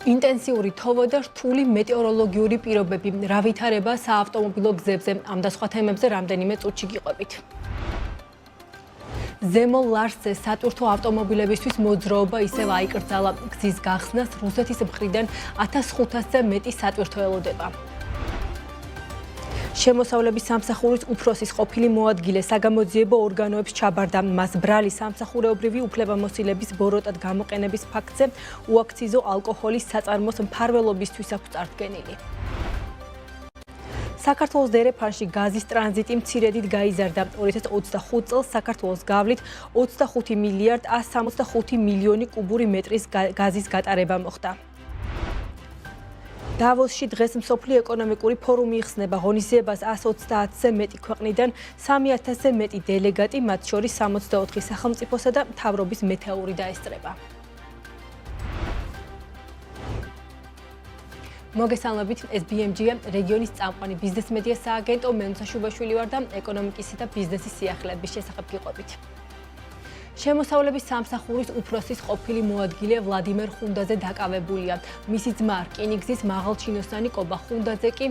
ინტენსიური თოვა და რთული მეტეოროლოგიური პირობები, რა ვითარება საავტომობილო გზებზე, ამ და სხვა თემებზე რამდენიმე წუთში გიყვებით. ზემო ლარსზე სატვირთო ავტომობილებისთვის მოძრაობა ისევ აიკრძალა. გზის გახსნას რუსეთის მხრიდან 1500-ზე მეტი სატვირთო ელოდება. შემოსავლების სამსახურის უფროსის ყოფილი მოადგილე საგამოძიებო ორგანოებს ჩაბარდა. მას ბრალი სამსახურეობრივი უფლებამოსილების ბოროტად გამოყენების ფაქტზე უაქციზო ალკოჰოლის საწარმოს მფარველობისთვის აქვს წარდგენილი. საქართველოს დერეფანში გაზის ტრანზიტი მცირედით გაიზარდა. 2025 წელს საქართველოს გავლით 25 მილიარდ 165 მილიონი კუბური მეტრის გაზის გატარება მოხდა. დავოსში დღეს მსოფლიო ეკონომიკური ფორუმი იხსნება. ღონისძიებას 130-ზე მეტი ქვეყნიდან 3000-ზე მეტი დელეგატი, მათ შორის 64 სახელმწიფოსა და მთავრობის მეთაური დაესწრება. მოგესალმებით, ეს BMG-ია, რეგიონის წამყვანი ბიზნეს მედია სააგენტო, მე ნუცა შუბაშვილი ვარ და ეკონომიკისა და ბიზნესის სიახლეების შესახებ გიყვებით. შემოსავლების სამსახურის უფროსის ყოფილი მოადგილე ვლადიმერ ხუნდაძე დაკავებულია. მისი ძმა რკინიგზის მაღალჩინოსანი კობა ხუნდაძე კი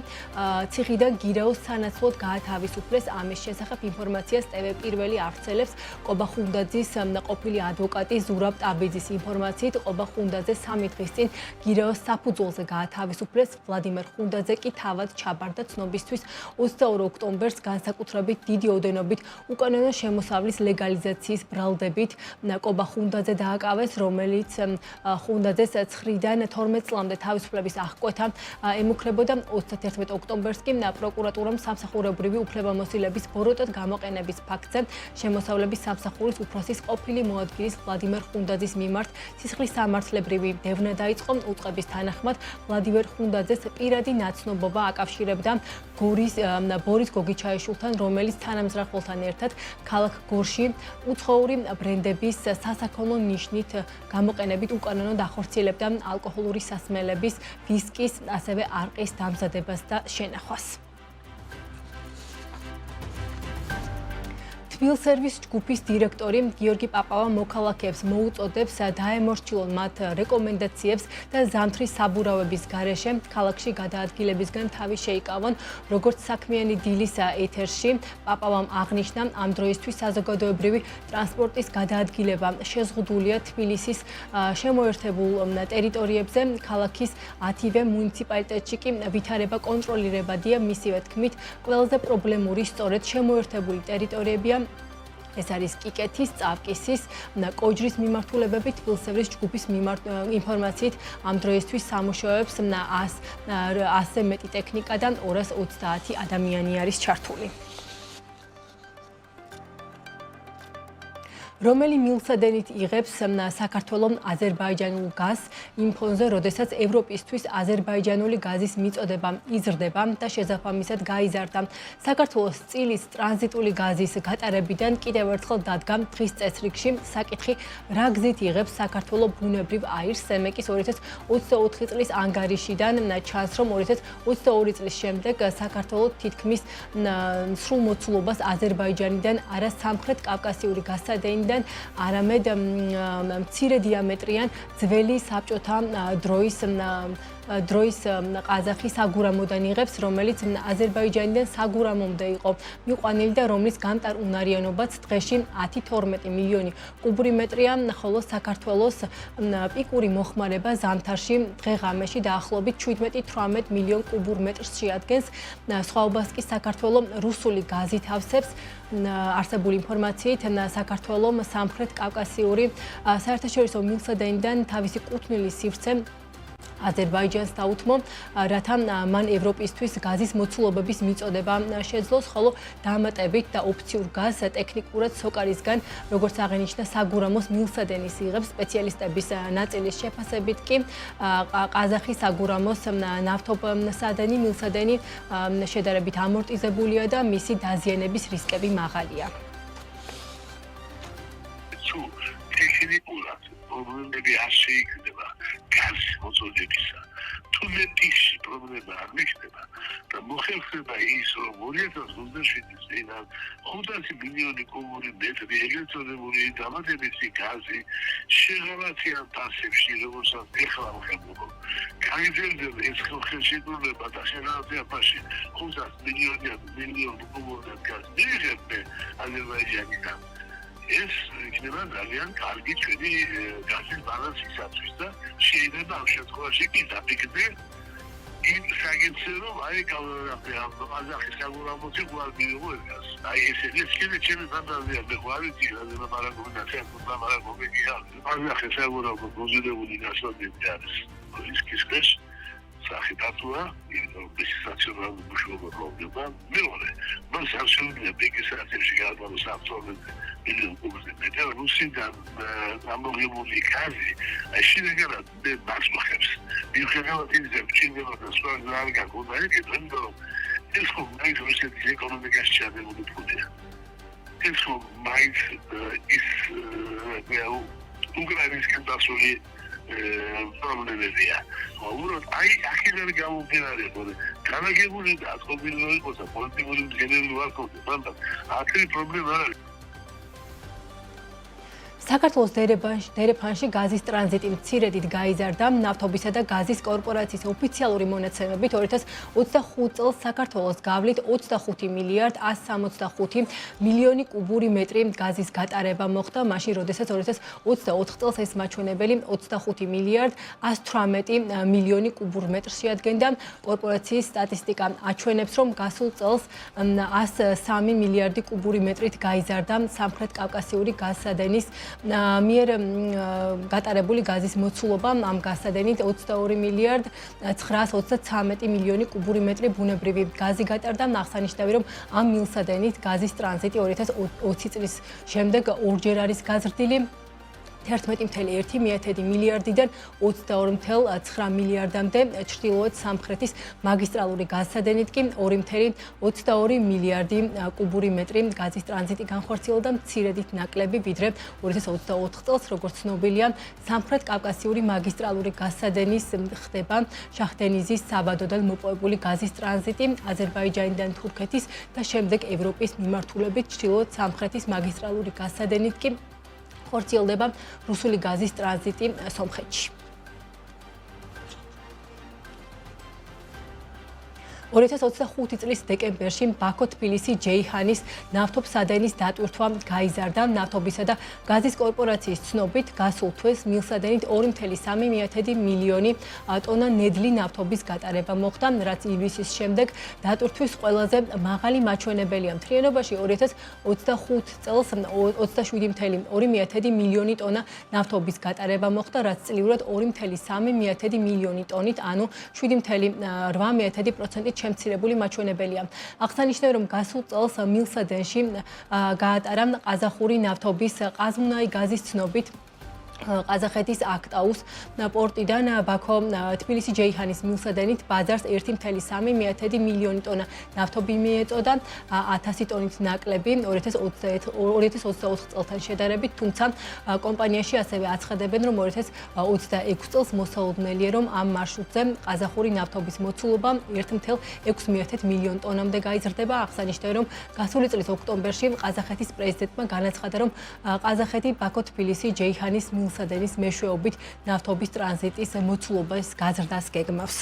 ციხიდან გირაოს სანაცვლოდ გაათავისუფლეს. ამის შესახებ ინფორმაციას TV პირველი ავრცელებს. კობა ხუნდაძის ყოფილი ადვოკატი ზურაბ ტაბიძის ინფორმაციით, კობა ხუნდაძე 3 დღის წინ გირაოს საფუძველზე გაათავისუფლეს. ვლადიმერ ხუნდაძე კი თავად ჩაბარდა ცნობისთვის 22 ოქტომბერს განსაკუთრებით დიდი ოდენობით უკანონო შემოსავლის ლეგალიზაციის ბრალდებით კობა ხუნდაძე დააკავეს, რომელიც ხუნდაძეს 9-დან 12 წლამდე თავისუფლების აღკვეთა ემუქრებოდა. 31 ოქტომბერს კი პროკურატურამ სამსახურებრივი უფლებამოსილების ბოროტად გამოყენების ფაქტზე შემოსავლების სამსახურის უფროსის ყოფილი მოადგილის ვლადიმერ ხუნდაძის მიმართ სისხლის სამართლებრივი დევნა დაიწყო. უწყების თანახმად ვლადიმერ ხუნდაძეს პირადი ნაცნობობა აკავშირებდა ბორის გოგიჩაიშვილთან, რომელიც თანამზრახველთან ერთად ქალაქ გორში უცხოური ბრენდების სასაქონლო ნიშნით გამოყენებით უკანონოდ ახორციელებდა ალკოჰოლური სასმელების, ვისკის, ასევე არყის დამზადებას და შენახვას. თბილსერვის ჯგუფის დირექტორი გიორგი პაპავა მოქალაქეებს მოუწოდებს დაემორჩილონ მათ რეკომენდაციებს და ზამთრის საბურავების გარეშე ქალაქში გადაადგილებისგან თავი შეიკავონ. როგორც საქმიანი დილის ეთერში პაპავამ აღნიშნა, ამ დროისთვის საზოგადოებრივი ტრანსპორტის გადაადგილება შეზღუდულია თბილისის შემოერთებულ ტერიტორიებზე. ქალაქის 10-ვე მუნიციპალიტეტში კი ვითარება კონტროლირებადია. მისივე თქმით, ყველაზე პრობლემური სწორედ შემოერთებული ტერიტორიებია. ეს არის კიკეთის, წავკისის, კოჯრის მიმართულებები. თბილისევის ჯგუფის ინფორმაციით ამ დროისთვის სამუშაოებს 100-ზე მეტი ტექნიკა და 230 ადამიანი არის ჩართული. რომელი მილსადენით იღებს საქართველოს აზერბაიჯანულ გაზს იმ ფონზე, როდესაც ევროპისთვის აზერბაიჯანული გაზის მიწოდება იზრდება და შესაბამისად გაიზარდა. საქართველოს წილის ტრანზიტული გაზის გატარებიდან კიდევ ერთხელ დადგა დღის წესრიგში საკითხი, რა გზით იღებს საქართველოს ბუნებრივ აირს. სემეკის 2024 წლის ანგარიშიდან ჩანს, რომ 2022 წლის შემდეგ საქართველოს თითქმის სრულ მოცულობას აზერბაიჯანიდან, არა სამხრეთ კავკასიური გასადენიდან, არამედ მცირე დიამეტრიან ძველი საბჭოთა დროის ყაზახი საგურამოდან იღებს, რომელიც აზერბაიჯანიდან საგურამომდე იყო მიყვანილი და რომლის გამტარუნარიანობაც დღეში 10-12 მილიონი კუბური მეტრია, ხოლო საქართველოს პიკური მოხმარება ზამთარში დღე-ღამეში დაახლოებით 17-18 მილიონ კუბურ მეტრს შეადგენს. სხვაობას კი საქართველოს რუსული გაზით ავსებს. არსებული ინფორმაციით, საქართველოს სამხრეთ კავკასიური საერთაშორისო მილსადენიდან თავისი კუთვნილი სივრცე აზერბაიჯანს დაუთმო, რათა მან ევროპისთვის გაზის მოცულობების მიწოდება შეძლოს, ხოლო დამატებით და ოფციურ გაზს ტექნიკურად სოკარისგან, როგორც აღინიშნა საგურამოს მილსადენის იღებს. სპეციალისტების ნაწილის შეფასებით კი ყაზახის საგურამოს ნავთობსადენი მილსადენი შედარებით ამორტიზებულია და მისი დაზიანების რისკები მაღალია. ტექნიკურად პრობლემები არ შეიქმნება გაზის მოწოდებისა. თუნდაც ტიქში პრობლემა არ მიხდება და მოხერხდება ის რომ 2027 წინ 500 მილიონი კუბური მეტრი ელექტრონული დამატებითი გაზი შეღავათიან ტასებში რომელსაც ეხლა მოხერხდება გაიზარდება ეს ხელშეკრულება და შეღავათებაში 500 მილიონი კუბური გაზი მიიღებენ აზერბაიჯანიდან ეს იქნება ძალიან კარგი ჩვენი გაზის ბალანსისათვის და შეიძლება ამ შემთხვევაში კი დაფიქრდე იმ საგენცე რომ აი ყაზახის საგურამოთი გვარ მიიღო ეს აი ესე ჩემი ფანტაზია მე გვარი ძირაზე მარაგობნა შეგვიძლია მარაგობია ყაზახის საგურამო გოზიდებული გასვადები არის ის კისკეს სახითათუა ის საციონალური მუშაობა პრობლემა მეორე მას არ შეუძლია ბეგის ათებში გადავაროს აბსოლუტურად მილიონ კუბზე მეტი რუსიდან ამოღებული გაზი შეიძლება მე მას მოხებს მიუხედავად იმისა რომ ჩინდება და სხვა არ გაგონდა ეგრე რომ ეს ხომ მაინც რუსეთის ეკონომიკაში ჩადებული ფულია ეს ხომ მაინც ის უკრაინისკენ დასული პრობლემებია. უბრალოდ აი აქედან გამომდინარე, განაგებული და აწყობილი რო იყოს და პოლიტიკური მდგენელი ვარ ქონდეს, მაგრამ აქ პრობლემა არ არის. საქართველოს დერეფანში გაზის ტრანზიტი მცირედით გაიზარდა. ნავთობისა და გაზის კორპორაციის ოფიციალური მონაცემებით 2025 წელს საქართველოს გავლით 25 მილიარდ 165 მილიონი კუბური მეტრი გაზის გატარება მოხდა, მაშინ როდესაც 2024 წელს ეს მაჩვენებელი 25 მილიარდ 118 მილიონი კუბურ მეტრს შეადგენდა. კორპორაციის სტატისტიკა აჩვენებს, რომ გასულ წელს 103 მილიარდი კუბური მეტრით გაიზარდა სამხრეთ კავკასიური გაზსადენის მიერ გატარებული გაზის მოცულობა ამ გასადენით 22 მილიარდ 933 მილიონი კუბური მეტრი ბუნებრივი გაზი გატარდა. აღსანიშნავი რომ ამ მილსადენით გაზის ტრანზიტი 2020 წლის შემდეგ ორჯერ არის გაზრდილი 11.1 მილიარდიდან 22.9 მილიარდამდე, ჩრდილოეთ სამხრეთის მაგისტრალური გაზსადენით კი 2.22 მილიარდი კუბური მეტრი გაზის ტრანზიტი განხორციელდა მცირედით ნაკლები, ვიდრე 2024 წელს, როგორც ცნობილია, სამხრეთ კავკასიური მაგისტრალური გაზსადენის ხდება შაჰდენიზის საბადოდან მოპოვებული გაზის ტრანზიტი აზერბაიჯანიდან თურქეთის და შემდეგ ევროპის მიმართულებით ჩრდილოეთ სამხრეთის მაგისტრალური გაზსადენით კი ხორციელდება რუსული გაზის ტრანზიტი სომხეთში. 2025 წლის დეკემბერში ბაქო-თბილისი-ჯეიჰანის ნავთობსადენის დატვირთვა გაიზარდა. ნავთობისა და გაზის კორპორაციის ცნობით, გასულ თვეს მილსადენით 2.3 მილიონი ტონა ნედლი ნავთობის გატარება მოხდა, რაც ივლისის შემდეგ დატვირთვის ყველაზე მაღალი მაჩვენებელია. მთლიანობაში 2025 წელს 27.2 მილიონი ტონა ნავთობის გატარება მოხდა, რაც წლიურად 2.3 მილიონი ტონით, ანუ 7.8% შემცირებული მაჩვენებელია. აღსანიშნავია, რომ გასულ წელს მილსადენში გაატარა ყაზახური ნავთობის ყაზმუნაი გაზის ცნობით ყაზახეთის აქტაუს პორტიდან ბაქო-თბილისი-ჯეიჰანის მილსადენით ბაზარს 1.3 მილიონი ტონა ნავთობი მიეწოდა, 1000 ტონით ნაკლები 2024 წელთან შედარებით, თუმცა კომპანიაში ასევე აცხადებენ, რომ 2026 წელს მოსაუდნელია, რომ ამ მარშრუტზე ყაზახური ნავთობის მოცულობა 1.6 მილიონ ტონამდე გაიზრდება. აღსანიშნავია, რომ გასული წლის ოქტომბერში ყაზახეთის პრეზიდენტმა განაცხადა, რომ ყაზახეთი ბაქო-თბილისი-ჯეიჰანის მილსადენის მეშვეობით ნავთობის ტრანზიტის მოცულობას გაზრდას გეგმავს.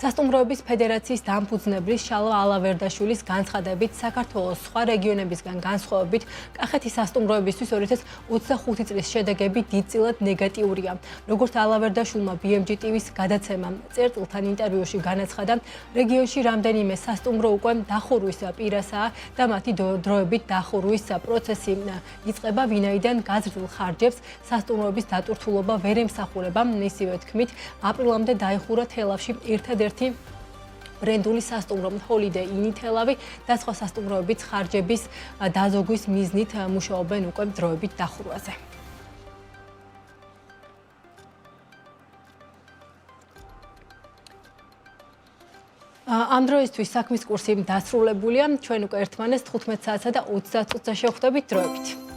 სასტუმროების ფედერაციის დამფუძნებლის შალვა ალავერდაშვილის განცხადებით, საქართველოს სხვა რეგიონებისგან განსხვავებით, კახეთის სასტუმროებისთვის 2025 წლის შედეგები დიდწილად ნეგატიურია. როგორც ალავერდაშვილმა BMG TV-ს გადაცემამ წერტილთან ინტერვიუში განაცხადა, რეგიონში რამდენიმე სასტუმრო უკვე დახურვის პირასაა და მათი დროებით დახურვის პროცესი იწყება, ვინაიდან გაზრდილ ხარჯებს სასტუმროების დატვირთულობა ვერ ემსახურება. მისივე თქმით, აპრილამდე დაიხურა თელავში ერთადერთი ბრენდული სასტუმრო Holiday Inn თელავი და სხვა სასტუმროებიც ხარჯების დაზოგვის მიზნით მუშაობენ უკვე დროებით დახურვაზე. ამ დროისთვის საქმის კურსი დასრულებულია. ჩვენ უკვე ერთმანეს 15 საათსა და 30 წუთზე შევხვდებით დროებით.